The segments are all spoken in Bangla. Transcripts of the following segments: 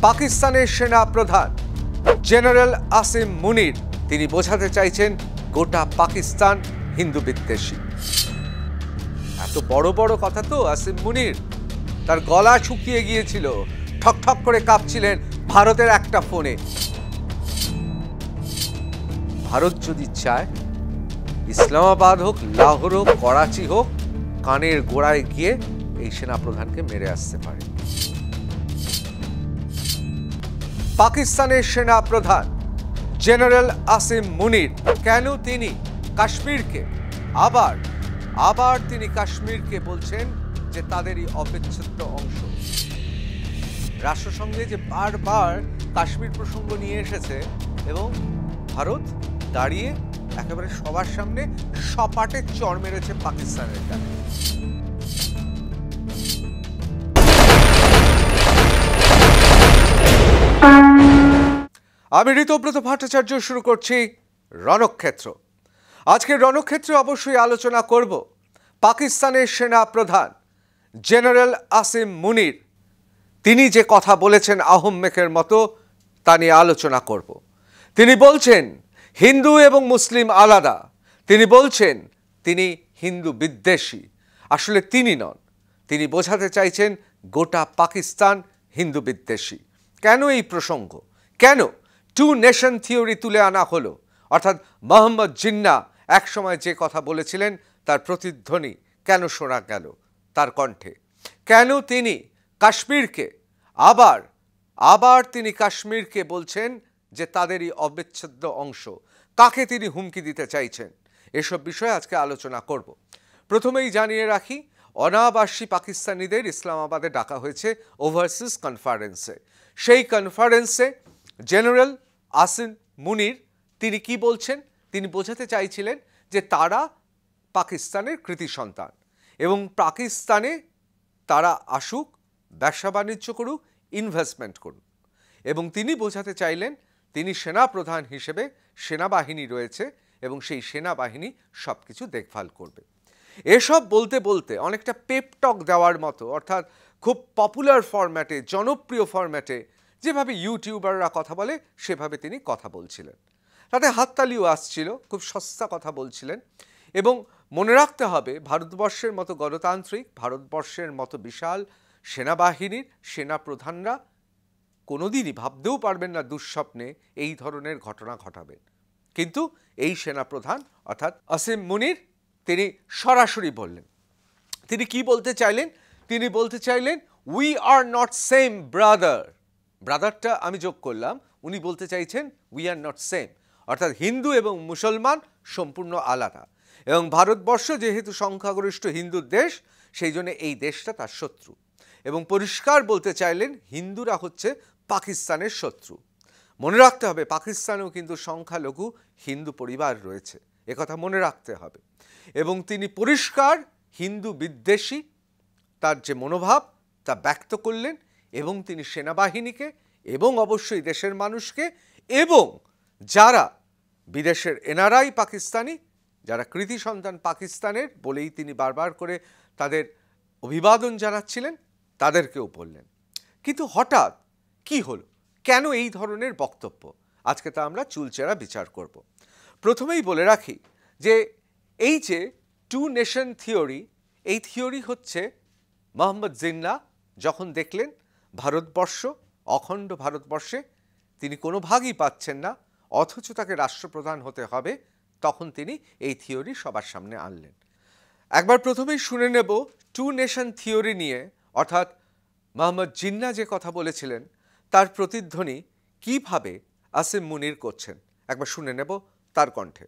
পাকিস্তানের সেনা প্রধান জেনারেল আসিম মুনির তিনি বোঝাতে চাইছেন গোটা পাকিস্তান হিন্দু বিদ্বেষী। এত বড় বড় কথা তো আসিম মুনির, তার গলা শুকিয়ে গিয়েছিল, ঠক ঠক করে কাঁপছিলেন ভারতের একটা ফোনে। ভারত যদি চায়, ইসলামাবাদ হোক, লাহোর হোক, করাচি হোক, কানের গোড়ায় গিয়ে এই সেনাপ্রধানকে মেরে আসতে পারে। পাকিস্তানের সেনা প্রধান জেনারেল আসিম মুনির কেন তিনি কাশ্মীরকে আবার তিনি কাশ্মীরকে বলছেন যে তাদেরই অবিচ্ছেদ্য অংশ। রাষ্ট্রসংঘে যে বারবার কাশ্মীর প্রসঙ্গ নিয়ে এসেছে এবং ভারত দাঁড়িয়ে একেবারে সবার সামনে সপাটে চড় মেরেছে পাকিস্তানের গায়ে। আমি ঋতব্রত ভট্টাচার্য শুরু করছি রণক্ষেত্র। আজকের রণক্ষেত্রে অবশ্যই আলোচনা করব পাকিস্তানের সেনা প্রধান জেনারেল আসিম মুনির তিনি যে কথা বলেছেন আহম্মেকের মতো, তা নিয়ে আলোচনা করব। তিনি বলছেন হিন্দু এবং মুসলিম আলাদা, তিনি বলছেন তিনি হিন্দু বিদ্বেষী। আসলে তিনি নন, তিনি বোঝাতে চাইছেন গোটা পাকিস্তান হিন্দু বিদ্বেষী। কেন এই প্রসঙ্গ, কেন টু নেশন থিওরি তুলে আনা হলো? অর্থাৎ মোহাম্মদ জিন্নাহ একসময় যে কথা বলেছিলেন তার প্রতিধ্বনি কেন শোনা গেল তার কণ্ঠে? কেন তিনি কাশ্মীরকে আবার তিনি কাশ্মীরকে বলছেন যে তাদেরই অবিচ্ছেদ্য অংশ? কাকে তিনি হুমকি দিতে চাইছেন? এসব বিষয়ে আজকে আলোচনা করব। প্রথমেই জানিয়ে রাখি, অনাবাসী পাকিস্তানিদের ইসলামাবাদে ডাকা হয়েছে ওভারসিজ কনফারেন্সে। সেই কনফারেন্সে জেনারেল আসিম মুনির তিনি কি বলছেন? তিনি বোঝাতে চাইছিলেন যে তারা পাকিস্তানের কৃতি সন্তান এবং পাকিস্তানে তারা আসুক, ব্যবসা বাণিজ্য করুক, ইনভেস্টমেন্ট করুক। এবং তিনি বোঝাতে চাইলেন তিনি সেনাপ্রধান হিসেবে সেনাবাহিনী রয়েছে এবং সেই সেনাবাহিনী সব কিছু দেখভাল করবে। এসব বলতে বলতে অনেকটা পেপটক দেওয়ার মতো, অর্থাৎ খুব পপুলার ফরম্যাটে, জনপ্রিয় ফরম্যাটে যেভাবে ইউটিউবাররা কথা বলে সেভাবে তিনি কথা বলছিলেন। তাতে হাততালিও আসছিল, খুব সস্তা কথা বলছিলেন। এবং মনে রাখতে হবে, ভারতবর্ষের মতো গণতান্ত্রিক, ভারতবর্ষের মতো বিশাল সেনাবাহিনীর সেনাপ্রধানরা কোনোদিনই ভাবতেও পারবেন না দুঃস্বপ্নে এই ধরনের ঘটনা ঘটাবেন। কিন্তু এই সেনাপ্রধান অর্থাৎ আসিম মুনির তিনি সরাসরি বললেন। তিনি কি বলতে চাইলেন? তিনি বলতে চাইলেন we are not same brother. ব্রাদারটা আমি যোগ করলাম, উনি বলতে চাইছেন উই আর নট সেম, অর্থাৎ হিন্দু এবং মুসলমান সম্পূর্ণ আলাদা। এবং ভারতবর্ষ যেহেতু সংখ্যাগরিষ্ঠ হিন্দুর দেশ, সেই জন্য এই দেশটা তার শত্রু। এবং পরিষ্কার বলতে চাইলেন হিন্দুরা হচ্ছে পাকিস্তানের শত্রু। মনে রাখতে হবে পাকিস্তানেও কিন্তু সংখ্যালঘু হিন্দু পরিবার রয়েছে, একথা মনে রাখতে হবে। এবং তিনি পরিষ্কার হিন্দু বিদ্বেষী তার যে মনোভাব তা ব্যক্ত করলেন। এবং তিনি সেনাবাহিনীকে এবং অবশ্যই দেশের মানুষকে এবং যারা বিদেশের এনআরআই পাকিস্তানি, যারা কৃতি সন্তান পাকিস্তানের বলেই তিনি বারবার করে তাদের অভিবাদন জানাচ্ছিলেন, তাদেরকেও বললেন। কিন্তু হঠাৎ কি হলো? কেন এই ধরনের বক্তব্য? আজকে তা আমরা চুলচেরা বিচার করব। প্রথমেই বলে রাখি যে এই যে টু নেশন থিওরি, এই থিওরি হচ্ছে মোহাম্মদ জিন্নাহ যখন দেখলেন ভারতবর্ষ, অখণ্ড ভারতবর্ষে তিনি কোনো ভাগই পাচ্ছেন না, অথচ তাকে রাষ্ট্রপ্রধান হতে হবে, তখন তিনি এই থিওরি সবার সামনে আনলেন। একবার প্রথমেই শুনে নেব টু নেশন থিওরি নিয়ে, অর্থাৎ মোহাম্মদ জিন্নাহ যে কথা বলেছিলেন তার প্রতিধ্বনি কিভাবে আসিম মুনির করছেন। একবার শুনে নেব তার কণ্ঠে।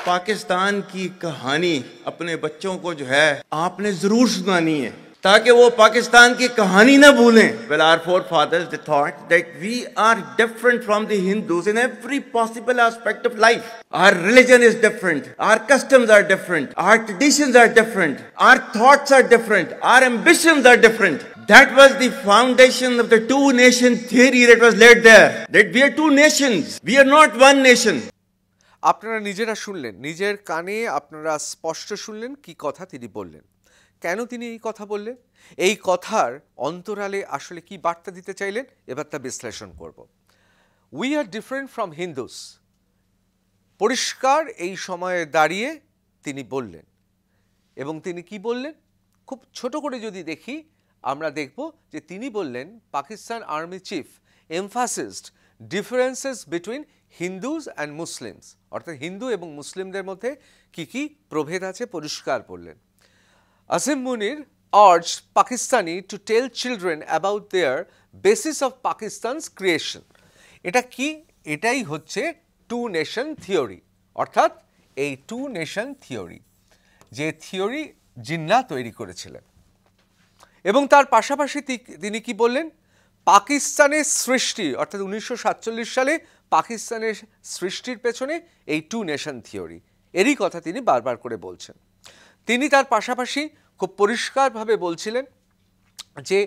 पाकिस्तान की कहानी अपने बच्चों को जो है आपने जरूर सुनानी है ताकि वो पाकिस्तान की कहानी ना भूलें। Well, our forefathers they thought that we are different from the Hindus in every possible aspect of life. Our religion is different, our customs are different, our traditions are different, our thoughts are different, our ambitions are different. That was the foundation of the two nation theory that was laid there. That we are two nations, we are not one nation. আপনারা নিজেরা শুনলেন, নিজের কানে আপনারা স্পষ্ট শুনলেন কি কথা তিনি বললেন। কেন তিনি এই কথা বললেন, এই কথার অন্তরালে আসলে কি বার্তা দিতে চাইলেন, এবার তা বিশ্লেষণ করব। We are different from Hindus, পরিষ্কার এই সময়ে দাঁড়িয়ে তিনি বললেন। এবং তিনি কি বললেন, খুব ছোট করে যদি দেখি আমরা দেখব যে তিনি বললেন Pakistan army chief emphasised differences between Hindus and Muslims, অর্থাৎ হিন্দু এবং মুসলিমদের মধ্যে কি কি প্রভেদ আছে পরিষ্কার বললেন। আসিম মুনির urged Pakistani to tell children about their basis of Pakistan's creation. এটা কি, এটাই হচ্ছে টু নেশন থিওরি, অর্থাৎ এই টু নেশন থিওরি যে থিওরি জিন্নাহ তৈরি করেছিলেন। এবং তার পাশাপাশি তিনি কি বললেন, পাকিস্তানের সৃষ্টি অর্থাৎ 1947 সালে পাকিস্তানের সৃষ্টির পেছনে এই টু নেশন থিওরি, এরই কথা তিনি বারবার করে বলছেন। তিনি তার পাশাপাশি খুব পরিষ্কারভাবে বলছিলেন যে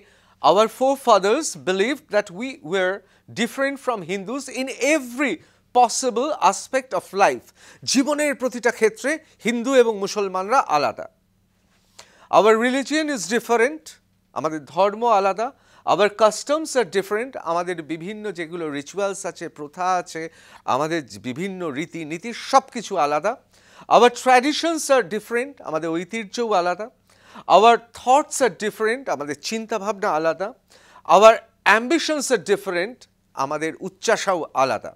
our forefathers believed that we were different from Hindus in every possible aspect of life. জীবনের প্রতিটা ক্ষেত্রে হিন্দু এবং মুসলমানরা আলাদা। Our religion is different, আমাদের ধর্ম আলাদা। Our customs are different, আমাদের বিভিন্ন যেগুলো রিচুয়ালস আছে, প্রথা আছে, আমাদের বিভিন্ন রীতিনীতি সব কিছু আলাদা। Our traditions are different, আমাদের ঐতিহ্যও আলাদা। Our thoughts are different, আমাদের চিন্তা ভাবনা আলাদা। Our ambitions are different, আমাদের উচ্চাশাও আলাদা।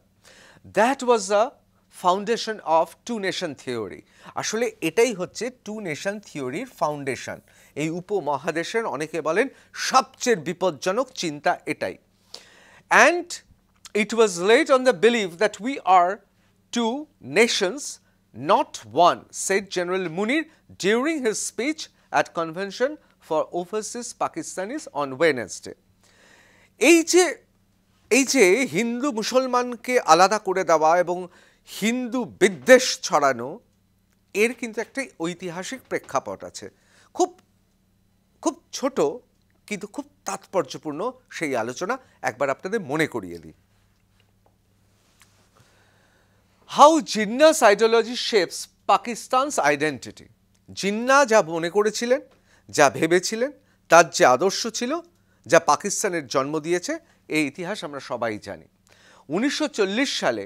That was the foundation of two nation theory. আসলে এটাই হচ্ছে টু নেশন থিওরির ফাউন্ডেশন। এই উপমহাদেশের অনেকে বলেন সবচেয়ে বিপজ্জনক চিন্তা এটাই। And it was laid on the belief that we are two nations, not one, said General Munir during his speech at Convention for Overseas Pakistanis on Wednesday. এই যে হিন্দু মুসলমানকে আলাদা করে দেওয়া এবং হিন্দু বিদ্বেষ ছড়ানো, এর কিন্তু একটা ঐতিহাসিক প্রেক্ষাপট আছে। খুব খুব ছোট কিন্তু খুব তাৎপর্যপূর্ণ সেই আলোচনা একবার আপনাদের মনে করিয়ে দিই। How Jinnah's ideology shapes Pakistan's identity. Jinnah যা মনে করেছিলেন, যা ভেবেছিলেন, তার যে আদর্শ ছিল, যা পাকিস্তানের জন্ম দিয়েছে, এই ইতিহাস আমরা সবাই জানি। 1940 সালে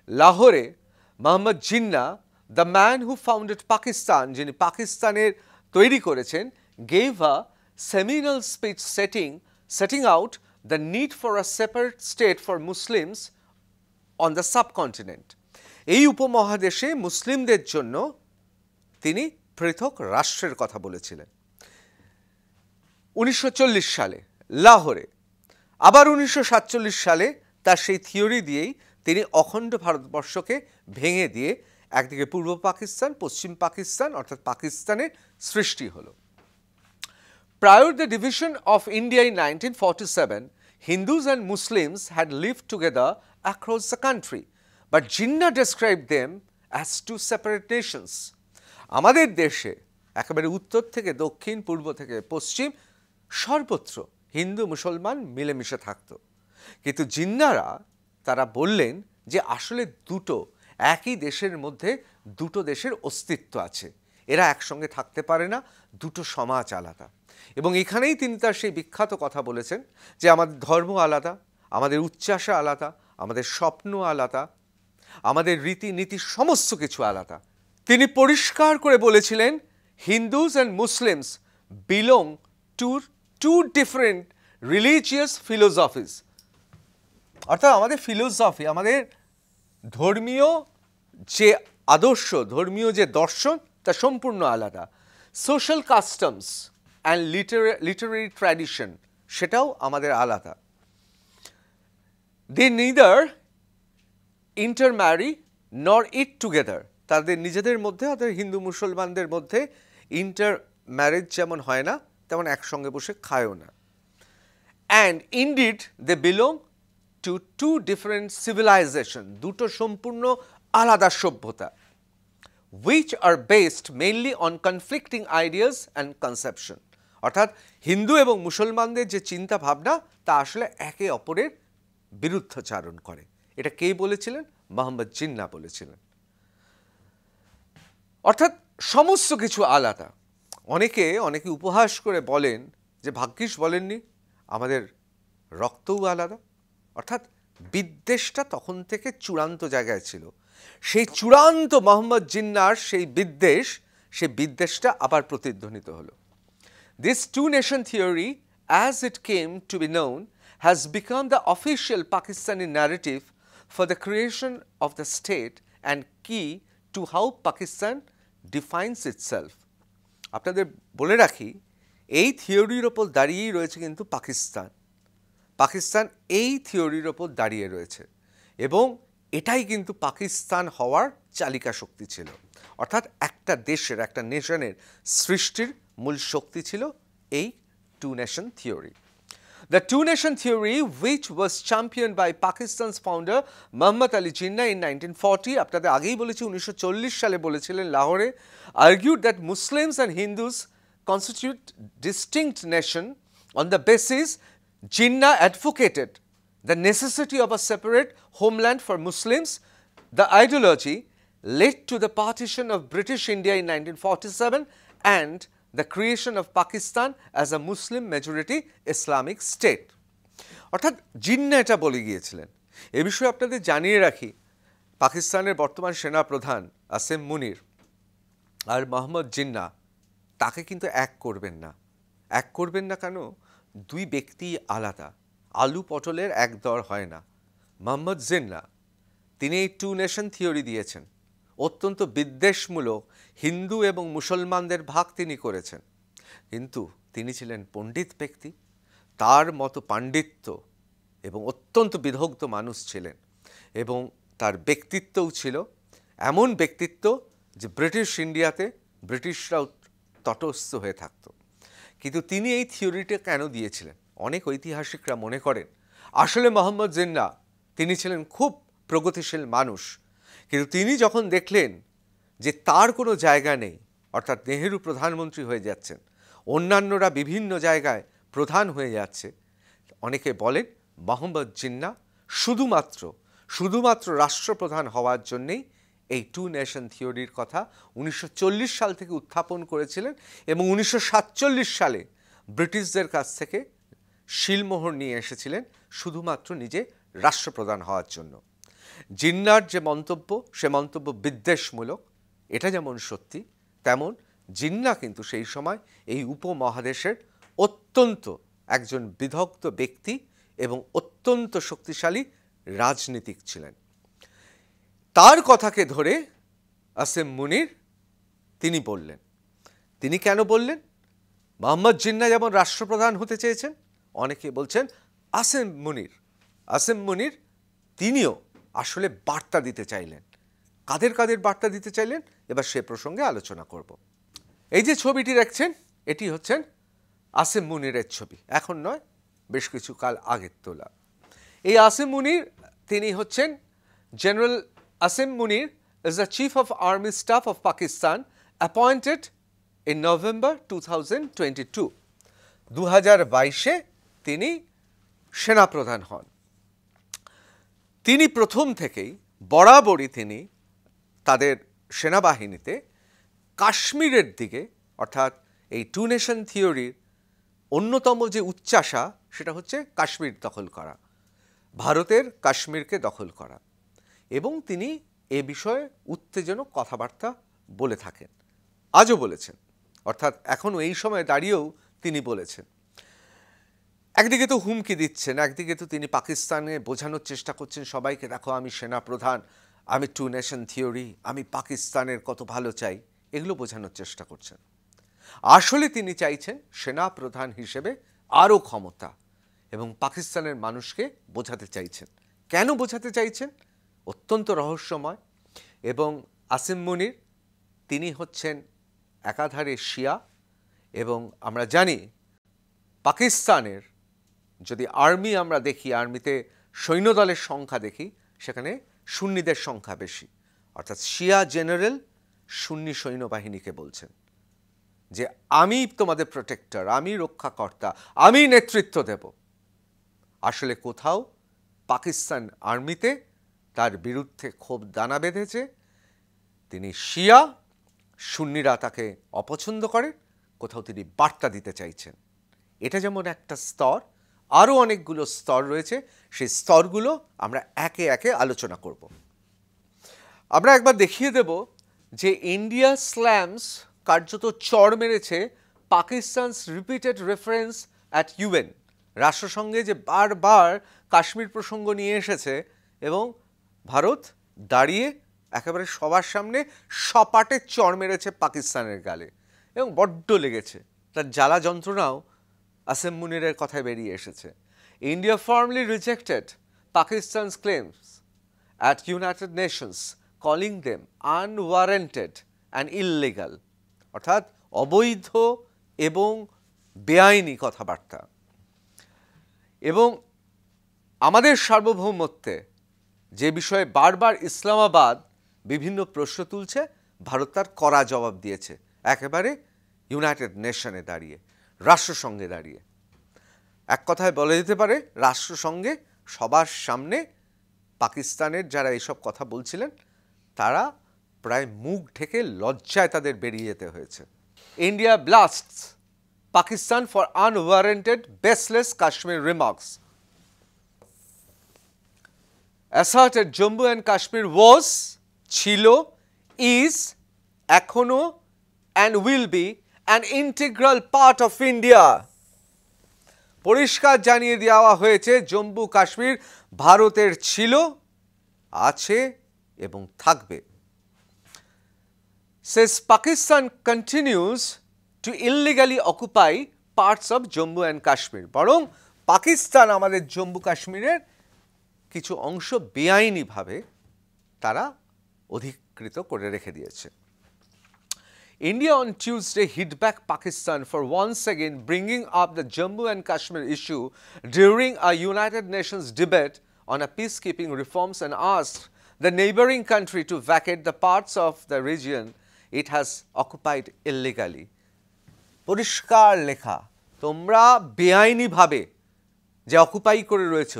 লাহোরে Mohammad Jinnah, the man who founded Pakistan, যিনি পাকিস্তানের তৈরি করেছেন, gave a seminal speech setting out the need for a separate state for Muslims on the subcontinent. এই উপমহাদেশে মুসলিমদের জন্য তিনি পৃথক রাষ্ট্রের কথা বলেছিলেন 1940 সালে লাহোরে। আবার 1947 সালে তার সেই থিওরি দিয়েই তিনি অখণ্ড ভারতবর্ষকে ভেঙে দিয়ে একদিকে পূর্ব পাকিস্তান, পশ্চিম পাকিস্তান অর্থাৎ পাকিস্তানের সৃষ্টি হলো। Prior to the division of India in 1947, Hindus and Muslims had lived together across the country, but Jinnah described them as two separate nations. আমাদের দেশে একেবারে উত্তর থেকে দক্ষিণ, পূর্ব থেকে পশ্চিম সর্বত্র হিন্দু মুসলমান মিলেমিশে থাকত। কিন্তু জিন্নাহরা তারা বললেন যে আসলে দুটো একই দেশের মধ্যে দুটো দেশের অস্তিত্ব আছে, এরা একসঙ্গে থাকতে পারে না, দুটো সমাজ আলাদা। এবং এখানেই তিনি তার সেই বিখ্যাত কথা বলেছেন যে আমাদের ধর্ম আলাদা, আমাদের উচ্চাসা আলাদা, আমাদের স্বপ্ন আলাদা, আমাদের রীতিনীতি সমস্ত কিছু আলাদা। তিনি পরিষ্কার করে বলেছিলেন Hindus and Muslims belong to two different religious philosophies, অর্থাৎ আমাদের ফিলোসফি, আমাদের ধর্মীয় যে আদর্শ, ধর্মীয় যে দর্শন, তা সম্পূর্ণ আলাদা। Social customs and Literary tradition, সেটাও আমাদের আলাদা। দে নিদার ইন্টারম্যারি নর ইট টুগেদার, তাদের নিজেদের মধ্যে অর্থাৎ হিন্দু মুসলমানদের মধ্যে ইন্টার ম্যারেজ যেমন হয় না, তেমন একসঙ্গে বসে খায়ও না। And indeed they belong to two different civilisation, দুটো সম্পূর্ণ আলাদা সভ্যতা, which are based mainly on conflicting ideas and conception, অর্থাৎ হিন্দু এবং মুসলমানদের যে চিন্তা ভাবনা তা আসলে একে অপরের বিরুদ্ধাচারণ করে। এটা কে বলেছিলেন? মোহাম্মদ জিন্নাহ বলেছিলেন। অর্থাৎ সমস্ত কিছু আলাদা। অনেকে উপহাস করে বলেন যে ভাগ্যিস বলেননি আমাদের রক্তও আলাদা। অর্থাৎ বিদ্বেষটা তখন থেকে চূড়ান্ত জায়গায় ছিল। সেই চূড়ান্ত মোহাম্মদ জিন্নাহর সেই বিদ্বেষটা আবার প্রতিধ্বনিত হলো। This two-nation theory, as it came to be known, has become the official Pakistani narrative for the creation of the state and key to how Pakistan defines itself. আপনাদের বলে রাখি, এই থিওরির ওপর দাঁড়িয়েই রয়েছে কিন্তু পাকিস্তান এই থিওরির ওপর দাঁড়িয়ে রয়েছে এবং এটাই কিন্তু পাকিস্তান হওয়ার চালিকা শক্তি ছিল। অর্থাৎ একটা দেশের, একটা নেশনের সৃষ্টির মূল শক্তি ছিল এই two nation theory. The two-nation theory, which was championed by Pakistan's founder Muhammad Ali Jinnah in 1940, আপনাদের আগেই বলেছি 1940 সালে বলেছিলেন লাহোরে, argued that Muslims and Hindus constitute distinct nation. On the basis, Jinnah advocated the necessity of a separate homeland for Muslims. The ideology led to the partition of British India in 1947 and the creation of Pakistan as a Muslim majority Islamic state. অর্থাৎ জিন্নাহ এটা বলে গিয়েছিলেন। এ বিষয়ে আপনাদের জানিয়ে রাখি, পাকিস্তানের বর্তমান সেনা প্রধান আসিম মুনির আর মোহাম্মদ জিন্নাহ তাকে কিন্তু এক করবেন না কেন? দুই ব্যক্তি আলাদা, আলু পটলের এক দর হয় না। মোহাম্মদ জিন্নাহ তিনি এই টু নেশন থিওরি দিয়েছেন, অত্যন্ত বিদ্বেষমূলক হিন্দু এবং মুসলমানদের ভাগ তিনি করেছেন, কিন্তু তিনি ছিলেন পণ্ডিত ব্যক্তি, তার মতো পাণ্ডিত্য এবং অত্যন্ত বিদগ্ধ মানুষ ছিলেন এবং তার ব্যক্তিত্বও ছিল এমন ব্যক্তিত্ব যে ব্রিটিশ ইন্ডিয়াতে ব্রিটিশরাও তটস্থ হয়ে থাকত। কিন্তু তিনি এই থিওরিটা কেন দিয়েছিলেন? অনেক ঐতিহাসিকরা মনে করেন আসলে মোহাম্মদ জিন্নাহ তিনি ছিলেন খুব প্রগতিশীল মানুষ, কিন্তু তিনি যখন দেখলেন যে তার কোনো জায়গা নেই, অর্থাৎ নেহেরু প্রধানমন্ত্রী হয়ে যাচ্ছেন, অন্যান্যরা বিভিন্ন জায়গায় প্রধান হয়ে যাচ্ছে, অনেকে বলেন মোহাম্মদ জিন্নাহ শুধুমাত্র রাষ্ট্রপ্রধান হওয়ার জন্যেই এই টু নেশন থিওরির কথা 1940 সাল থেকে উত্থাপন করেছিলেন এবং 1947 সালে ব্রিটিশদের কাছ থেকে শিলমোহর নিয়ে এসেছিলেন শুধুমাত্র নিজে রাষ্ট্রপ্রধান হওয়ার জন্য। জিন্নাহর যে মন্তব্য, সে মন্তব্য বিদ্বেষমূলক, এটা যেমন সত্যি, তেমন জিন্নাহ কিন্তু সেই সময় এই উপমহাদেশের অত্যন্ত একজন বিদগ্ধ ব্যক্তি এবং অত্যন্ত শক্তিশালী রাজনীতিক ছিলেন। তার কথাকে ধরে আসিম মুনির তিনি বললেন, তিনি কেন বললেন? মোহাম্মদ জিন্নাহ যেমন রাষ্ট্রপ্রধান হতে চেয়েছেন, অনেকে বলছেন আসিম মুনির তিনিও আসলে বার্তা দিতে চাইলেন। কাদের বার্তা দিতে চাইলেন এবার সে প্রসঙ্গে আলোচনা করব। এই যে ছবিটি দেখছেন, এটি হচ্ছেন আসিম মুনিরের ছবি, এখন নয়, বেশ কিছু কাল আগের তোলা। এই আসিম মুনির তিনি হচ্ছেন general Asim Munir is the Chief of Army Staff of Pakistan appointed in November 2022. 2022-এ তিনি সেনাপ্রধান হন। তিনি প্রথম থেকেই বরাবরই তিনি তাদের সেনাবাহিনীতে কাশ্মীরের দিকে, অর্থাৎ এই টু নেশন থিওরির অন্যতম যে উচ্চাশা সেটা হচ্ছে কাশ্মীর দখল করা, ভারতের কাশ্মীরকে দখল করা, এবং তিনি এ বিষয়ে উত্তেজনক কথাবার্তা বলে থাকেন, আজও বলেছেন, অর্থাৎ এখনও এই সময় দাঁড়িয়েও তিনি বলেছেন। একদিকে তো হুমকি দিচ্ছেন, একদিকে তো তিনি পাকিস্তানে বোঝানোর চেষ্টা করছেন সবাইকে, দেখো আমি সেনাপ্রধান, আমি টু নেশন থিওরি, আমি পাকিস্তানের কত ভালো চাই, এগুলো বোঝানোর চেষ্টা করছেন। আসলে তিনি চাইছেন সেনাপ্রধান হিসেবে আরও ক্ষমতা এবং পাকিস্তানের মানুষকে বোঝাতে চাইছেন। কেন বোঝাতে চাইছেন? অত্যন্ত রহস্যময়। এবং আসিম মুনির তিনি হচ্ছেন একাধারে শিয়া, এবং আমরা জানি পাকিস্তানের যদি আর্মি আমরা দেখি, আর্মিতে সৈন্যদলের সংখ্যা দেখি, সেখানে সুন্নিদের সংখ্যা বেশি, অর্থাৎ শিয়া জেনারেল সুন্নি সৈন্যবাহিনীকে বলছেন যে আমি তোমাদের প্রোটেক্টর, আমি রক্ষাকর্তা, আমি নেতৃত্ব দেব। আসলে কোথাও পাকিস্তান আর্মিতে তার বিরুদ্ধে ক্ষোভ দানা বেঁধেছে। তিনি শিয়া, সুন্নিরা তাকে অপছন্দ করে, কোথাও তিনি বার্তা দিতে চাইছেন। এটা যেমন একটা স্তর, আরও অনেকগুলো স্তর রয়েছে, সেই স্তরগুলো আমরা একে একে আলোচনা করব। আমরা একবার দেখিয়ে দেব যে ইন্ডিয়া স্ল্যামস কার্যত চড় মেরেছে Pakistan's repeated reference at UN. রাষ্ট্রসংঘে যে বারবার কাশ্মীর প্রসঙ্গ নিয়ে এসেছে এবং ভারত দাঁড়িয়ে একেবারে সবার সামনে সপাটে চড় মেরেছে পাকিস্তানের গালে এবং বড্ড লেগেছে। তার জ্বালা যন্ত্রণাও আসিম মুনিরের কথায় বেরিয়ে এসেছে। India firmly rejected Pakistan's claims at United Nations, calling them unwarranted and illegal, অর্থাৎ অবৈধ এবং বেআইনি কথাবার্তা। এবং আমাদের সার্বভৌমত্বে যে বিষয়ে বারবার ইসলামাবাদ বিভিন্ন প্রশ্ন তুলছে, ভারত তার কড়া জবাব দিয়েছে, একেবারে ইউনাইটেড নেশনে দাঁড়িয়ে, রাষ্ট্রসংঘে দাঁড়িয়ে। এক কথায় বলা যেতে পারে রাষ্ট্রসংঘে সবার সামনে পাকিস্তানের যারা এইসব কথা বলছিলেন তারা প্রায় মুখ ঢেকে লজ্জায় তাদের বেরিয়ে যেতে হয়েছে। India blasts Pakistan for unwarranted baseless Kashmir remarks. Asserted Jammu and Kashmir was, ছিল, ইজ, এখনো and will be an integral part of India. পরিষ্কার জানিয়ে দেওয়া হয়েছে জম্মু কাশ্মীর ভারতের ছিল, আছে এবং থাকবে। Says Pakistan continues to illegally occupy parts of Jammu and Kashmir. বরং পাকিস্তান আমাদের জম্মু কাশ্মীরের কিছু অংশ বেআইনিভাবে তারা অধিকৃত করে রেখে দিয়েছে। India on Tuesday hit back Pakistan for once again bringing up the Jammu and Kashmir issue during a United Nations debate on a peacekeeping reforms and asked the neighboring country to vacate the parts of the region it has occupied illegally. পরিষ্কার লেখা, তোমরা বেআইনিভাবে যে অকুপাই করে রয়েছে,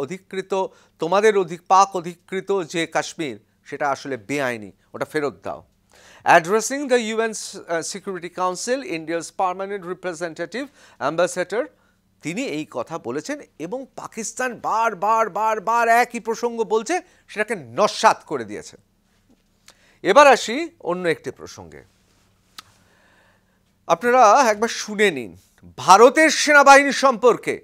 অধিকৃত তোমাদের পাক অধিকৃত যে কাশ্মীর, সেটা আসলে বেআইনি, ওটা ফেরত দাও। Addressing the UN Security Council, India's permanent representative ambassador, তিনি এই কথা বলেছেন এবং পাকিস্তান বারবার একই প্রসঙ্গ বলছে, সেটাকে নস্যাৎ করে দিয়েছে। এবার আসি অন্য একটি প্রসঙ্গে। আপনারা একবার শুনে নিন ভারতের সেনাবাহিনী সম্পর্কে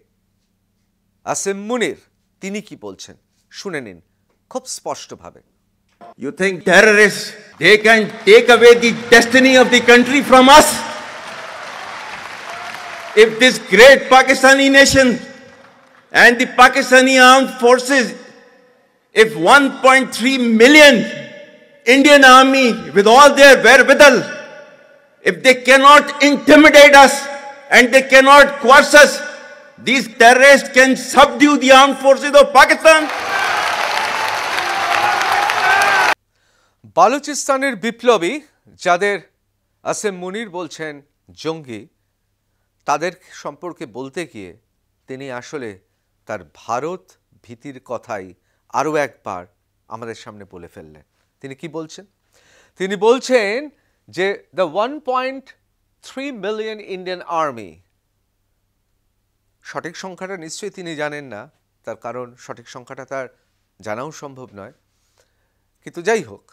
আসিম মুনির তিনি কি বলছেন, শুনে নিন খুব স্পষ্টভাবে। You think terrorists, they can take away the destiny of the country from us? If this great Pakistani nation and the Pakistani armed forces, if 1.3 million Indian army with all their wherewithal, if they cannot intimidate us and they cannot coerce us, these terrorists can subdue the armed forces of Pakistan. বালুচিস্তানের বিপ্লবী যাদের আসিম মুনির বলছেন জঙ্গি, তাদের সম্পর্কে বলতে গিয়ে তিনি আসলে তার ভারত ভীতির কথাই আরও একবার আমাদের সামনে বলে ফেললেন। তিনি কি বলছেন? তিনি বলছেন যে দ্য 1.3 মিলিয়ন ইন্ডিয়ান আর্মি, সঠিক সংখ্যাটা নিশ্চয়ই তিনি জানেন না, তার কারণ সঠিক সংখ্যাটা তার জানাও সম্ভব নয়, কিন্তু যাই হোক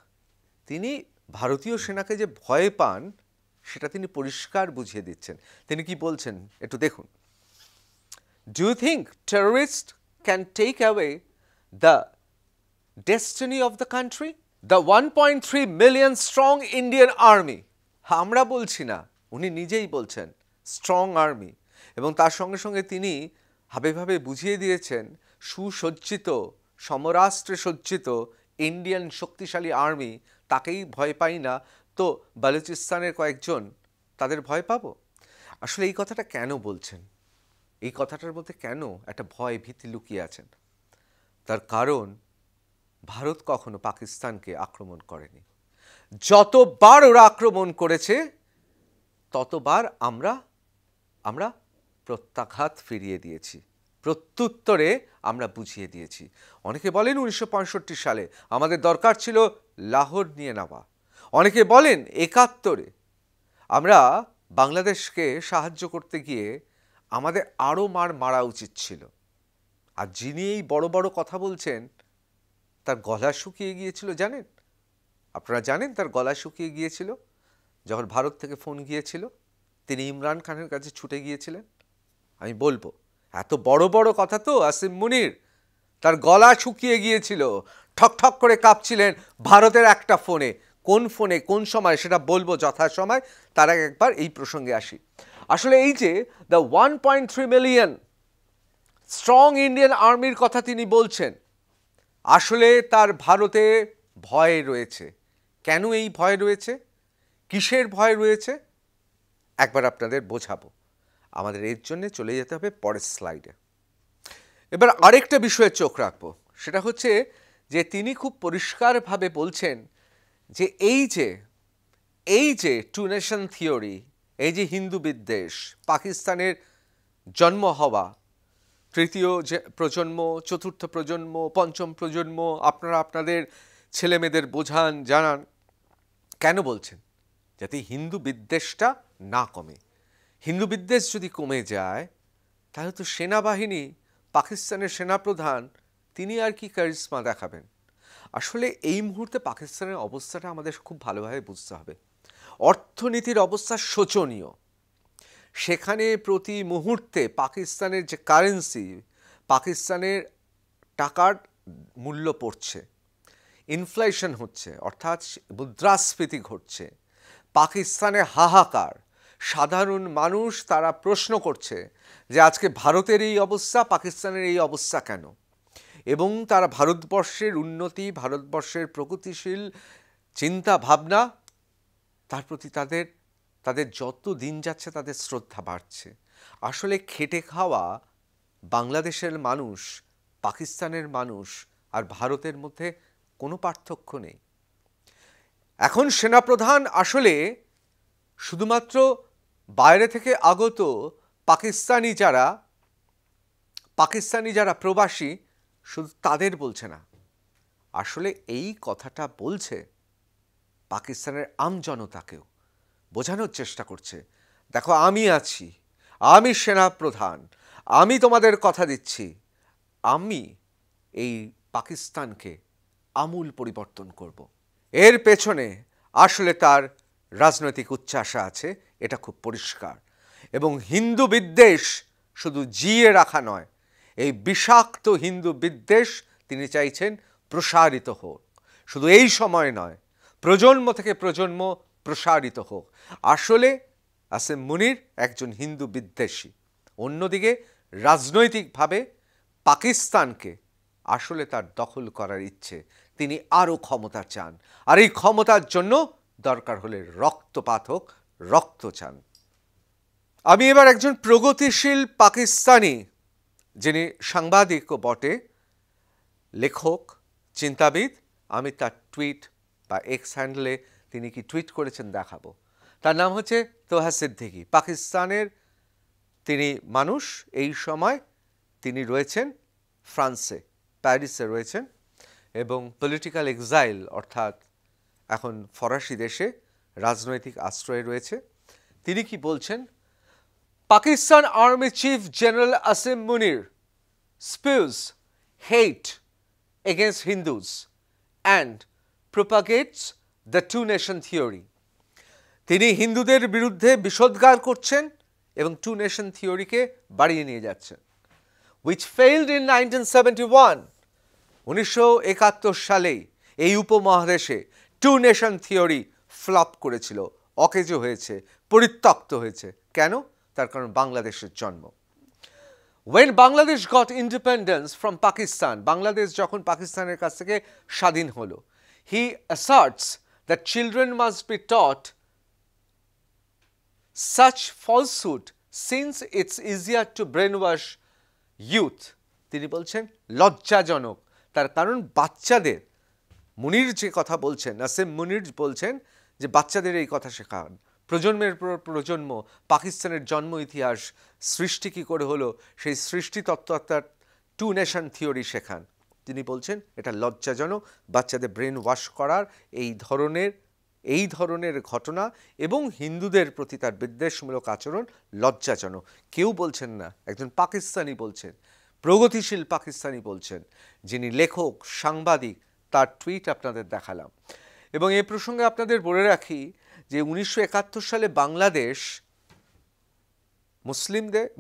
তিনি ভারতীয় সেনাকে যে ভয় পান সেটা তিনি পরিষ্কার বুঝিয়ে দিচ্ছেন। তিনি কি বলছেন একটু দেখুন। Do you think terrorist can take away the destiny of the country? The 1.3 million strong Indian army, আমরা বলছি না, উনি নিজেই বলছেন স্ট্রং আর্মি, এবং তার সঙ্গে সঙ্গে তিনি ভাবে বুঝিয়ে দিয়েছেন সুসজ্জিত সমরাস্ত্রে সজ্জিত ইন্ডিয়ান শক্তিশালী আর্মি, তাকেই ভয় পাই না, তো বালুচিস্তানের কয়েকজন তাদের ভয় পাবো? আসলে এই কথাটা কেন বলছেন? এই কথাটার মধ্যে কেন একটা ভয় ভীতি লুকিয়ে আছেন? তার কারণ ভারত কখনো পাকিস্তানকে আক্রমণ করেনি। যতবার ওরা আক্রমণ করেছে ততবার আমরা প্রত্যাঘাত ফিরিয়ে দিয়েছি, প্রত্যুত্তরে আমরা বুঝিয়ে দিয়েছি। অনেকে বলেন 1965 সালে আমাদের দরকার ছিল লাহোর নিয়ে নেওয়া, অনেকে বলেন 71-এ আমরা বাংলাদেশকে সাহায্য করতে গিয়ে আমাদের আরও মারা উচিত ছিল। আর যিনি এই বড় বড় কথা বলছেন তার গলা শুকিয়ে গিয়েছিল জানেন? আপনারা জানেন তার গলা শুকিয়ে গিয়েছিল যখন ভারত থেকে ফোন গিয়েছিল, তিনি ইমরান খানের কাছে ছুটে গিয়েছিলেন। আমি বলবো এত বড় বড় কথা তো আসিম মুনির, তার গলা শুকিয়ে গিয়েছিল, ঠক ঠক করে কাঁপছিলেন ভারতের একটা ফোনে। কোন ফোনে কোন সময় সেটা বলবো যথাসময়, তার আগে একবার এই প্রসঙ্গে আসি। আসলে এই যে দ্য 1.3 মিলিয়ন স্ট্রং ইন্ডিয়ান আর্মির কথা তিনি বলছেন, আসলে তার ভারতে ভয় রয়েছে। কেন এই ভয় রয়েছে, কিসের ভয় রয়েছে, একবার আপনাদের বোঝাবো। আমাদের এর জন্য চলে যেতে হবে পরের স্লাইডে। এবার আরেকটা বিষয়ে চোখ রাখবো, সেটা হচ্ছে যে তিনি খুব পরিষ্কারভাবে বলছেন যে এই যে টু নেশন থিওরি, এই যে হিন্দু বিদ্বেষ, পাকিস্তানের জন্ম হওয়া, তৃতীয় যে প্রজন্ম, চতুর্থ প্রজন্ম, পঞ্চম প্রজন্ম, আপনারা আপনাদের ছেলে মেয়েদের বোঝান, জানান। কেন বলছেন? যাতে হিন্দু বিদ্বেষটা না কমে। হিন্দু বিদ্বেষ যদি কমে যায় তাহলে তো সেনাবাহিনী, পাকিস্তানের সেনাপ্রধান, তিনি আর কি কারিশমা দেখাবেন? আসলে এই মুহূর্তে পাকিস্তানের অবস্থাটা আমাদের খুব ভালোভাবে বুঝতে হবে। অর্থনীতির অবস্থা শোচনীয়। সেখানে প্রতি মুহূর্তে পাকিস্তানের যে কারেন্সি, পাকিস্তানের টাকার মূল্য পড়ছে, ইনফ্লেশন হচ্ছে, অর্থাৎ মুদ্রাস্ফীতি ঘটছে, পাকিস্তানে হাহাকার। সাধারণ মানুষ তারা প্রশ্ন করছে যে আজকে ভারতের এই অবস্থা, পাকিস্তানের এই অবস্থা কেন? এবং তারা ভারতবর্ষের উন্নতি, ভারতবর্ষের প্রগতিশীল চিন্তা ভাবনা, তার প্রতি তাদের যত দিন যাচ্ছে তাদের শ্রদ্ধা বাড়ছে। আসলে খেটে খাওয়া বাংলাদেশের মানুষ, পাকিস্তানের মানুষ আর ভারতের মধ্যে কোনো পার্থক্য নেই। এখন সেনাপ্রধান আসলে শুধুমাত্র বাইরে থেকে আগত পাকিস্তানি যারা প্রবাসী, শুধু তাদের বলছে না, আসলে এই কথাটা বলছে পাকিস্তানের আমজনতাকেও বোঝানোর চেষ্টা করছে, দেখো আমি আছি, আমি সেনাপ্রধান, আমি তোমাদের কথা দিচ্ছি, আমি এই পাকিস্তানকে আমূল পরিবর্তন করব। এর পেছনে আসলে তার রাজনৈতিক উচ্চাশা আছে, এটা খুব পরিষ্কার। এবং হিন্দু বিদ্বেষ শুধু জিয়ে রাখা নয়, এই বিষাক্ত হিন্দু বিদ্বেষ তিনি চাইছেন প্রসারিত হোক। শুধু এই সময় নয়, প্রজন্ম থেকে প্রজন্ম প্রসারিত হোক। আসলে আসিম মুনির একজন হিন্দু বিদ্বেষী। অন্যদিকে রাজনৈতিকভাবে পাকিস্তানকে আসলে তার দখল করার ইচ্ছে, তিনি আরও ক্ষমতা চান। আর এই ক্ষমতার জন্য দরকার হলে রক্তপাত হোক, রক্ত চান। আমি এবার একজন প্রগতিশীল পাকিস্তানি, যিনি সাংবাদিকও বটে, লেখক, চিন্তাবিদ, আমি তার টুইট বা এক্স হ্যান্ডেলে তিনি কি টুইট করেছেন দেখাবো। তার নাম হচ্ছে তোহা সিদ্দিকী। পাকিস্তানের তিনি মানুষ, এই সময় তিনি রয়েছেন ফ্রান্সে, প্যারিসে রয়েছেন, এবং পলিটিক্যাল এক্সাইল, অর্থাৎ এখন ফরাসি দেশে রাজনৈতিক আশ্রয়ে রয়েছে। তিনি কি বলছেন? Pakistan army chief general Asim Munir spews hate against Hindus and propagates the two nation theory. তিনি হিন্দুদের বিরুদ্ধে বিষোদ্গার করছেন এবং টু নেশন থিওরিকে বাড়িয়ে নিয়ে যাচ্ছেন, which failed in 1971. 1971 সালেই এই উপমহাদেশে টু নেশন থিওরি ফ্লপ করেছিল, অকেজো হয়েছে, পরিত্যক্ত হয়েছে। কেন? তার কারণ বাংলাদেশের জন্ম। When Bangladesh got independence from Pakistan, Bangladesh যখন পাকিস্তানের কাছ থেকে স্বাধীন হলো, he asserts that children must be taught such falsehood since it's easier to brainwash youth. তিনি বলছেন লজ্জাজনক, তার কারণ বাচ্চাদের, মুনির যে কথা বলছেন, আসিম মুনির বলছেন যে বাচ্চাদের এই কথা শেখান, প্রজন্মের পর প্রজন্ম পাকিস্তানের জন্ম ইতিহাস, সৃষ্টি কী করে হলো, সেই সৃষ্টি তত্ত্ব অর্থাৎ টু নেশন থিওরি শেখান। তিনি বলছেন এটা লজ্জাজনক, বাচ্চাদের ব্রেন ওয়াশ করার এই ধরনের ঘটনা এবং হিন্দুদের প্রতি তার বিদ্বেষমূলক আচরণ লজ্জাজনক। কেউ বলছেন না, একজন পাকিস্তানি বলছেন, প্রগতিশীল পাকিস্তানি বলছেন, যিনি লেখক, সাংবাদিক, তার টুইট আপনাদের দেখালাম। এবং এ প্রসঙ্গে আপনাদের বলে রাখি যে 1971 সালে বাংলাদেশ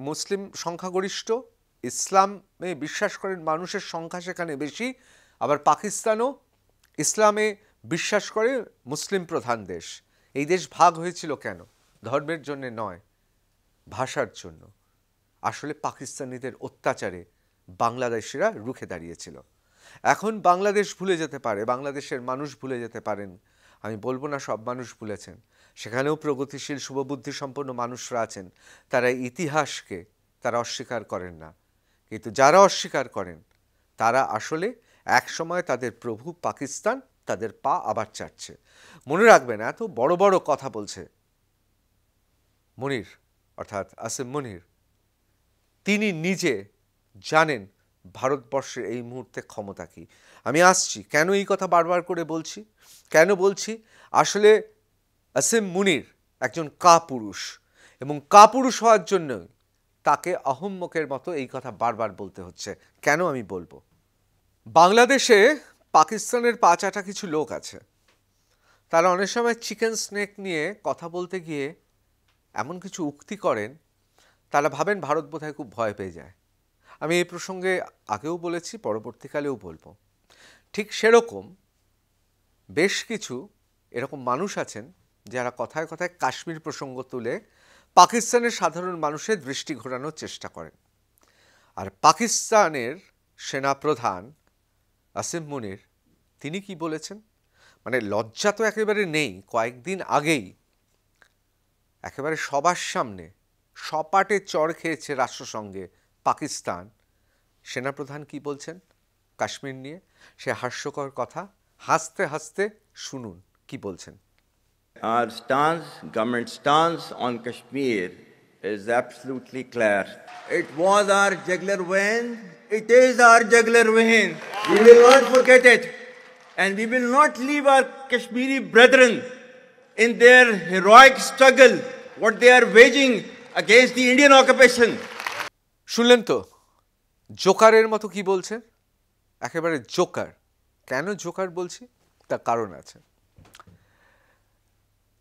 মুসলিম সংখ্যাগরিষ্ঠ, ইসলামে বিশ্বাস করেন মানুষের সংখ্যা সেখানে বেশি, আবার পাকিস্তানও ইসলামে বিশ্বাস করে, মুসলিম প্রধান দেশ। এই দেশ ভাগ হয়েছিল কেন? ধর্মের জন্য নয়, ভাষার জন্য। আসলে পাকিস্তানিদের অত্যাচারে বাংলাদেশিরা রুখে দাঁড়িয়েছিল। এখন বাংলাদেশ ভুলে যেতে পারে, বাংলাদেশের মানুষ ভুলে যেতে পারেন, আমি বলবো না সব মানুষ ভুলেছেন, সেখানেও প্রগতিশীল শুভবুদ্ধি সম্পন্ন মানুষরা আছেন, তারা ইতিহাসকে তারা অস্বীকার করেন না। কিন্তু যারা অস্বীকার করেন তারা আসলে একসময় তাদের প্রভু পাকিস্তান তাদের পা আবার চাটছে। মনে রাখবেন, এত বড় বড় কথা বলছে মুনির, অর্থাৎ আসিম মুনির, তিনি নিজে জানেন ভারতবর্ষের এই মুহূর্তে ক্ষমতা কি। আমি আসছি কেন এই কথা বারবার করে বলছি, কেন বলছি। আসলে আসিম মুনির একজন কাপুরুষ, এবং কাপুরুষ হওয়ার জন্য তাকে আহম্মকের মতো এই কথা বারবার বলতে হচ্ছে। কেন আমি বলবো, বাংলাদেশে পাকিস্তানের পা চাটা কিছু লোক আছে, তারা অনেক সময় চিকেন স্নেক নিয়ে কথা বলতে গিয়ে এমন কিছু উক্তি করেন, তারা ভাবেন ভারত বোধহয় খুব ভয় পেয়ে যায়। আমি এই প্রসঙ্গে আগেও বলেছি, পরবর্তীকালেও বলবো। ঠিক সেরকম বেশ কিছু এরকম মানুষ আছেন যারা কথায় কথায় কাশ্মীর প্রসঙ্গ তুলে পাকিস্তানের সাধারণ মানুষের দৃষ্টি ঘোরানোর চেষ্টা করেন। আর পাকিস্তানের সেনাপ্রধান আসিম মুনির তিনি কি বলেছেন, মানে লজ্জা তো একেবারে নেই। কয়েকদিন আগেই একেবারে সবার সামনে সপাটে চড় খেয়েছে রাষ্ট্রসংঘে পাকিস্তান। সেনাপ্রধান কি বলছেন কাশ্মীর নিয়ে, সে হাস্যকর কথা, হাসতে হাসতে শুনুন কি বলছেন। Our stance, government stance on Kashmir is absolutely clear. It was our jugular vein. It is our jugular vein. We will not forget it. And we will not leave our Kashmiri brethren in their heroic struggle, what they are waging against the Indian occupation. শুনলেন তো, জোকারের মতো কি বলছেন, একেবারে জোকার। কেন জোকার বলছি, তার কারণ আছে।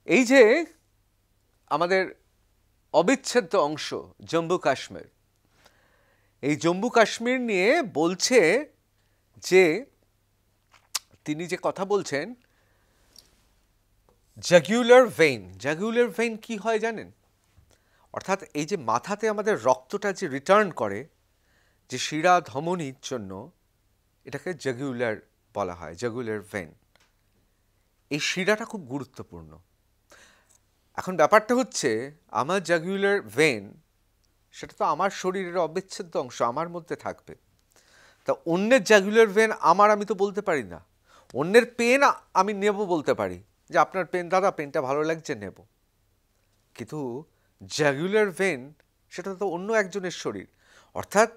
এই যে আমাদের অবিচ্ছেদ্য অংশ জম্মু কাশ্মীর, এই জম্মু কাশ্মীর নিয়ে বলছে যে তিনি যে কথা বলছেন জাগুলার ভেইন। জাগুলার ভেইন কি হয় জানেন? অর্থাৎ এই যে মাথাতে আমাদের রক্তটা যে রিটার্ন করে, যে শিরা ধমনির জন্য, এটাকে জাগুলার বলা হয়, জাগুলার ভেইন। এই শিরাটা খুব গুরুত্বপূর্ণ। এখন ব্যাপারটা হচ্ছে, আমার জাগুলার ভেইন সেটা তো আমার শরীরের অবিচ্ছেদ্য অংশ, আমার মধ্যে থাকবে। তা অন্যের জাগুলার ভেইন আমার, আমি তো বলতে পারি না। অন্যের পেন আমি নেব বলতে পারি, যে আপনার পেন দাদা, পেনটা ভালো লাগছে, নেব। কিন্তু জাগুলার ভেইন সেটা তো অন্য একজনের শরীর। অর্থাৎ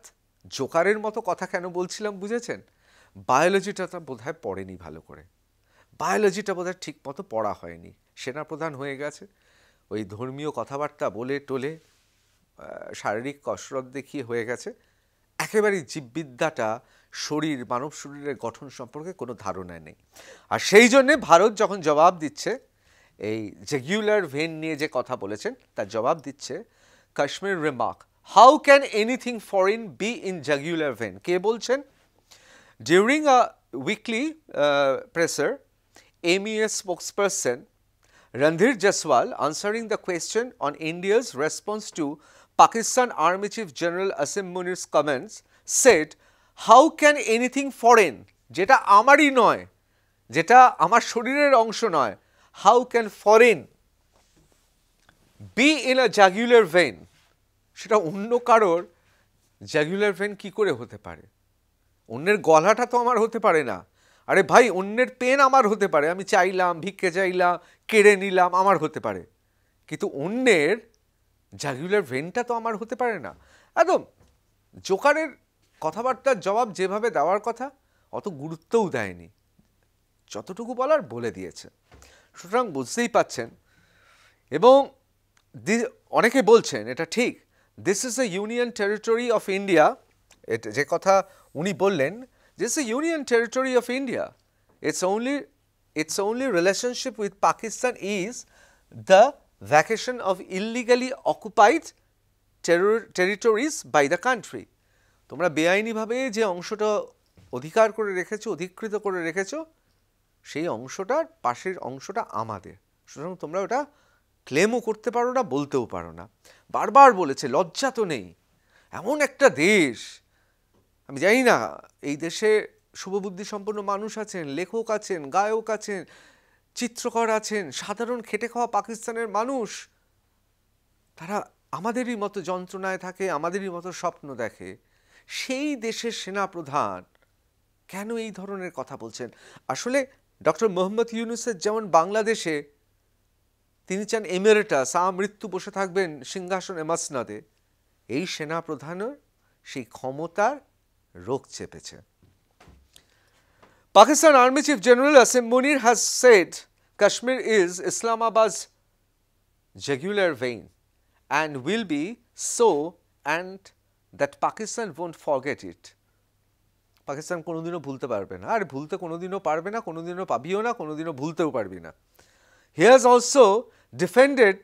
জোকারের মতো কথা কেন বলছিলাম বুঝেছেন? বায়োলজিটা বোধহয় পড়েনি ভালো করে, বায়োলজিটা বোধহয় ঠিক মতো পড়া হয়নি। সেনাপ্রধান হয়ে গেছে, ওই ধর্মীয় কথাবার্তা বলে টোলে, শারীরিক কসরত দেখিয়ে হয়ে গেছে, একেবারেই জীববিদ্যাটা, শরীর, মানব শরীরের গঠন সম্পর্কে কোনো ধারণা নেই। আর সেই জন্যে ভারত যখন জবাব দিচ্ছে, এই জাগুলার ভেইন নিয়ে যে কথা বলেছেন তার জবাব দিচ্ছে Kashmir remark, how can anything foreign be in jugular vein. কে বলছেন? During a weekly presser, MES spokesperson Randhir Jaswal, answering the question on India's response to Pakistan Army Chief General Asim Munir's comments, said, how can anything foreign, যেটা আমারই নয়, যেটা আমার শরীরের অংশ নয়, how can foreign be in a jugular vein, সেটা অন্য কারোর জাগুলার ভেইন কি করে হতে পারে? অন্যের গলাটা তো আমার হতে পারে না। আরে ভাই, অন্যের পেন আমার হতে পারে, আমি চাইলাম, ভিক্ষে চাইলাম, কেড়ে নিলাম, আমার হতে পারে। কিন্তু অন্যের জাগুলার ভেইনটা তো আমার হতে পারে না। একদম জোকারের কথাবার্তার জবাব যেভাবে দেওয়ার কথা অত গুরুত্বও দেয়নি, যতটুকু বলার বলে দিয়েছে। সুতরাং বুঝতেই পাচ্ছেন। এবং অনেকে বলছেন এটা ঠিক, this is a union territory of India. এটা যে কথা উনি বললেন, this is a union territory of India, its only relationship with Pakistan is the vacation of illegally occupied territories by the country. তোমরা বেআইনিভাবে যে অংশটা অধিকার করে রেখেছো, অধিকৃত করে রেখেছো, সেই অংশটার পাশের অংশটা আমাদের। সুতরাং তোমরা ওটা ক্লেমও করতে পারো না, বলতেও পারো না। বারবার বলেছে, লজ্জা তো নেই। এমন একটা দেশ, আমি জানি না এই দেশে শুভবুদ্ধি সম্পন্ন মানুষ আছেন, লেখক আছেন, গায়ক আছেন, চিত্রকর আছেন, সাধারণ খেটে খাওয়া পাকিস্তানের মানুষ, তারা আমাদেরই মতো যন্ত্রণায় থাকে, আমাদেরই মতো স্বপ্ন দেখে। সেই দেশের সেনাপ্রধান কেন এই ধরনের কথা বলছেন? আসলে ডক্টর মোহাম্মদ ইউনূসের যেমন বাংলাদেশে তিনি চান এমেরিটাস, মৃত্যু বসে থাকবেন সিংহাসনে মাসনদে, এই সেনাপ্রধানের সেই ক্ষমতার রোগ চেপেছে। Pakistan Army Chief General Asim Munir has said Kashmir is Islamabad's jugular vein and will be so, and that Pakistan won't forget it. Pakistan কোনোদিনও ভুলতে পারবে না, আর ভুলতে কোনোদিনও পারবে না, কোনোদিনও পাবিও না, কোনোদিনও ভুলতেও পারবি না। He has also defended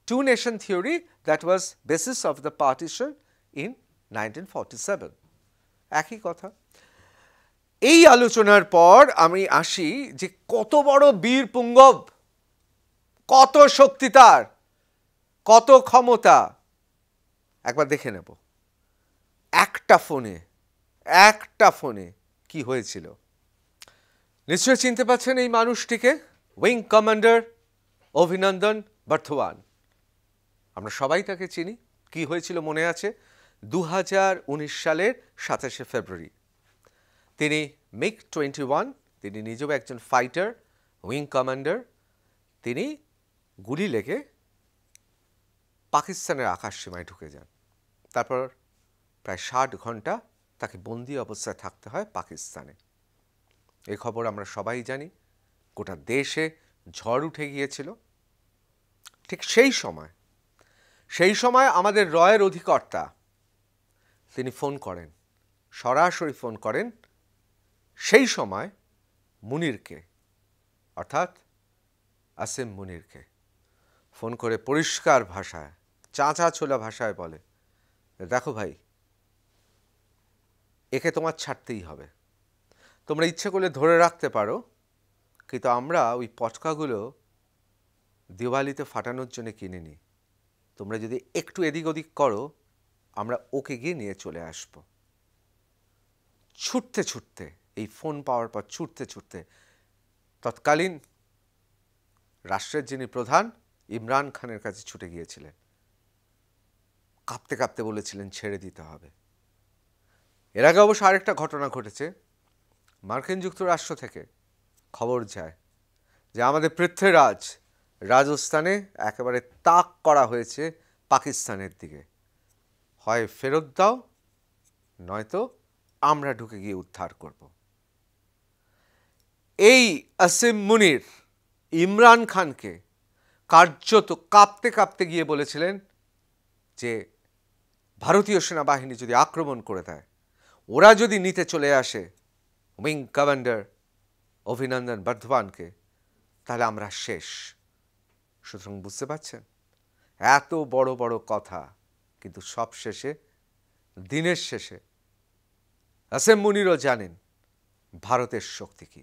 two-nation theory that was basis of the partition in 1947. একই কথা। এই আলোচনার পর আমি আসি যে কত বড় বীর পুঙ্গব, কত শক্তি তার, কত ক্ষমতা, একবার দেখে নেব। একটা ফোনে কি হয়েছিল নিশ্চয়ই চিনতে পাচ্ছেন এই মানুষটিকে, উইং কমান্ডার অভিনন্দন বর্ধমান। আমরা সবাই তাকে চিনি। কি হয়েছিল মনে আছে? 2019 সালের 27শে ফেব্রুয়ারি তিনি MiG-21, তিনি নিজেও একজন ফাইটার, উইং কমান্ডার, তিনি গুলি লেগে পাকিস্তানের আকাশ সীমায় ঢুকে যান। তারপর প্রায় 60 ঘন্টা তাকে বন্দি অবস্থায় থাকতে হয় পাকিস্তানে। এই খবর আমরা সবাই জানি, গোটা দেশে ঝড় উঠে গিয়েছিল। ঠিক সেই সময় আমাদের রয়ের অধিকর্তা তিনি ফোন করেন, সরাসরি ফোন করেন সেই সময় মুনিরকে, অর্থাৎ আসিম মুনিরকে। ফোন করে পরিষ্কার ভাষায়, চাঁচা ছোলা ভাষায় বলে, দেখো ভাই, একে তোমার ছাড়তেই হবে। তোমরা ইচ্ছে করলে ধরে রাখতে পারো, কিন্তু আমরা ওই পটকাগুলো দিওয়ালিতে ফাটানোর জন্য কিনে নিই। তোমরা যদি একটু এদিক ওদিক করো, আমরা ওকে গিয়ে নিয়ে চলে আসব। ছুটতে এই ফোন পাওয়ার পর ছুটতে তৎকালীন রাষ্ট্রের যিনি প্রধান ইমরান খানের কাছে ছুটে গিয়েছিলেন। কাঁপতে বলেছিলেন ছেড়ে দিতে হবে। এর আগে অবশ্য আরেকটা ঘটনা ঘটেছে। মার্কিন যুক্তরাষ্ট্র থেকে খবর যায় যে আমাদের পৃথ্বীরাজ রাজস্থানে একেবারে তাক করা হয়েছে পাকিস্তানের দিকে, হয় ফেরত দাও, নয়তো আমরা ঢুকে গিয়ে উদ্ধার করব। এই আসিম মুনির ইমরান খানকে কার্যত কাঁপতে গিয়ে বলেছিলেন যে ভারতীয় সেনাবাহিনী যদি আক্রমণ করে দেয়, ওরা যদি নিতে চলে আসে উইং কমান্ডার অভিনন্দন বর্ধমানকে, তাহলে আমরা শেষ। সুতরাং বুঝতে পারছেন, এত বড় কথা, কিন্তু সব শেষে, দিনের শেষে আসিম মুনিরও জানেন ভারতের শক্তি কি।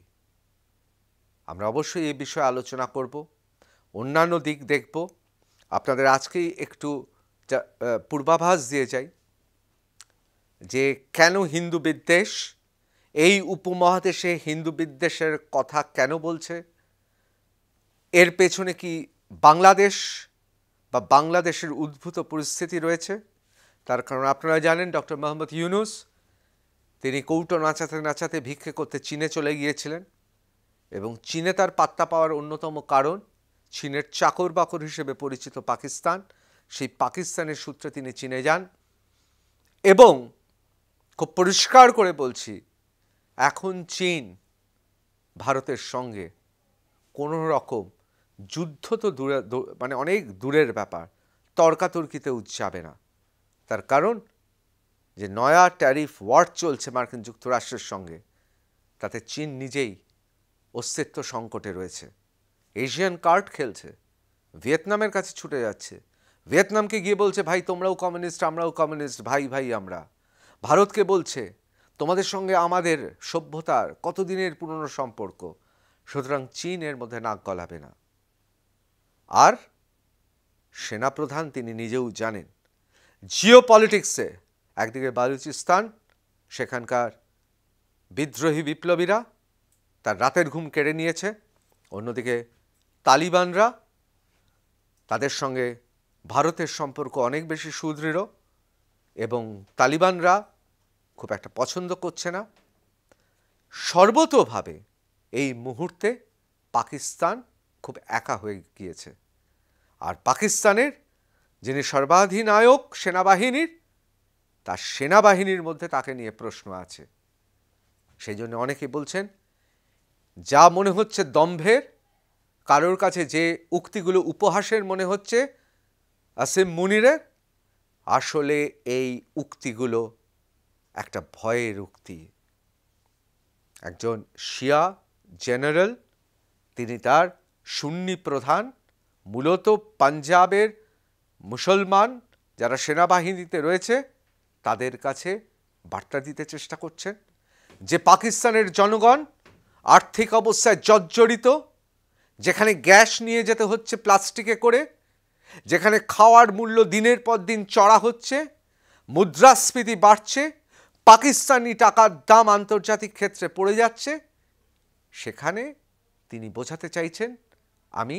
আমরা অবশ্যই এই বিষয়ে আলোচনা করব, অন্যান্য দিক দেখব। আপনাদের আজকেই একটু পূর্বাভাস দিয়ে যাই যে কেন হিন্দু বিদ্বেষ, এই উপমহাদেশে হিন্দু বিদ্বেষের কথা কেন বলছে, এর পেছনে কি বাংলাদেশ বা বাংলাদেশের উদ্ভূত পরিস্থিতি রয়েছে। তার কারণ আপনারা জানেন ডক্টর মোহাম্মদ ইউনূস তিনি কৌটো নাচাতে ভিক্ষে করতে চীনে চলে গিয়েছিলেন, এবং চীনে তার পাত্তা পাওয়ার অন্যতম কারণ চীনের চাকর বাকর হিসেবে পরিচিত পাকিস্তান। সেই পাকিস্তানের সূত্রে তিনি চীনে যান, এবং খুব পরিষ্কার করে বলছি, এখন চীন ভারতের সঙ্গে কোনো রকম যুদ্ধ তো মানে অনেক দূরের ব্যাপার, তর্কাতর্কিতেও যাবে না। তার কারণ যে নয়া ট্যারিফ ওয়ার চলছে মার্কিন যুক্তরাষ্ট্রের সঙ্গে, তাতে চীন নিজেই অস্তিত্ব সংকটে রয়েছে। এশিয়ান কার্ড খেলছে, ভিয়েতনামের কাছে ছুটে যাচ্ছে, ভিয়েতনামকে গিয়ে বলছে ভাই তোমরাও কমিউনিস্ট আমরাও কমিউনিস্ট, ভাই ভাই আমরা। ভারতকে বলছে তোমাদের সঙ্গে আমাদের সভ্যতার কতদিনের পুরনো সম্পর্ক, সুতরাং চীন এর মধ্যে নাক গলাবে না। আর সেনাপ্রধান তিনি নিজেও জানেন জিও পলিটিক্সে একদিকে বালুচিস্তান, সেখানকার বিদ্রোহী বিপ্লবীরা তার রাতের ঘুম কেড়ে নিয়েছে, অন্যদিকে তালিবানরা, তাদের সঙ্গে ভারতের সম্পর্ক অনেক বেশি সুদৃঢ় এবং তালিবানরা খুব একটা পছন্দ করছে না। সর্বতোভাবে এই মুহূর্তে পাকিস্তান খুব একা হয়ে গিয়েছে। আর পাকিস্তানের যিনি সর্বাধিনায়ক সেনাবাহিনীর, তার সেনাবাহিনীর মধ্যে তাকে নিয়ে প্রশ্ন আছে। সেই জন্য অনেকে বলছেন যা মনে হচ্ছে দম্ভের, কারোর কাছে যে উক্তিগুলো উপহাসের মনে হচ্ছে আসিম মুনিরের, আসলে এই উক্তিগুলো একটা ভয়ের উক্তি। একজন শিয়া জেনারেল, তিনি তার সুন্নি প্রধান, মূলত পাঞ্জাবের মুসলমান যারা সেনাবাহিনীতে রয়েছে তাদের কাছে বার্তা দিতে চেষ্টা করছেন যে পাকিস্তানের জনগণ আর্থিক অবস্থায় জর্জরিত, যেখানে গ্যাস নিয়ে যেতে হচ্ছে প্লাস্টিকে করে, যেখানে খাওয়ার মূল্য দিনের পর দিন চড়া হচ্ছে, মুদ্রাস্ফীতি বাড়ছে, পাকিস্তানি টাকার দাম আন্তর্জাতিক ক্ষেত্রে পড়ে যাচ্ছে, সেখানে তিনি বোঝাতে চাইছেন আমি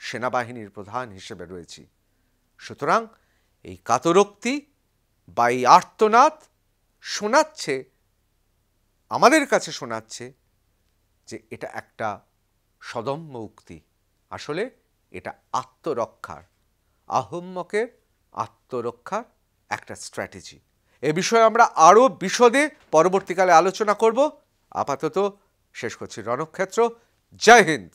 সেনাবাহিনীর প্রধান হিসেবে রয়েছি। সুতরাং এই কাতরোক্তি বা এই আর্তনাদ শোনাচ্ছে, আমাদের কাছে শোনাচ্ছে যে এটা একটা সদম্য উক্তি। আসলে এটা আত্মরক্ষার, আহম্মকের আত্মরক্ষার একটা স্ট্র্যাটেজি। এ বিষয়ে আমরা আরও বিশদে পরবর্তীকালে আলোচনা করব। আপাতত শেষ করছি রণক্ষেত্র। জয় হিন্দ।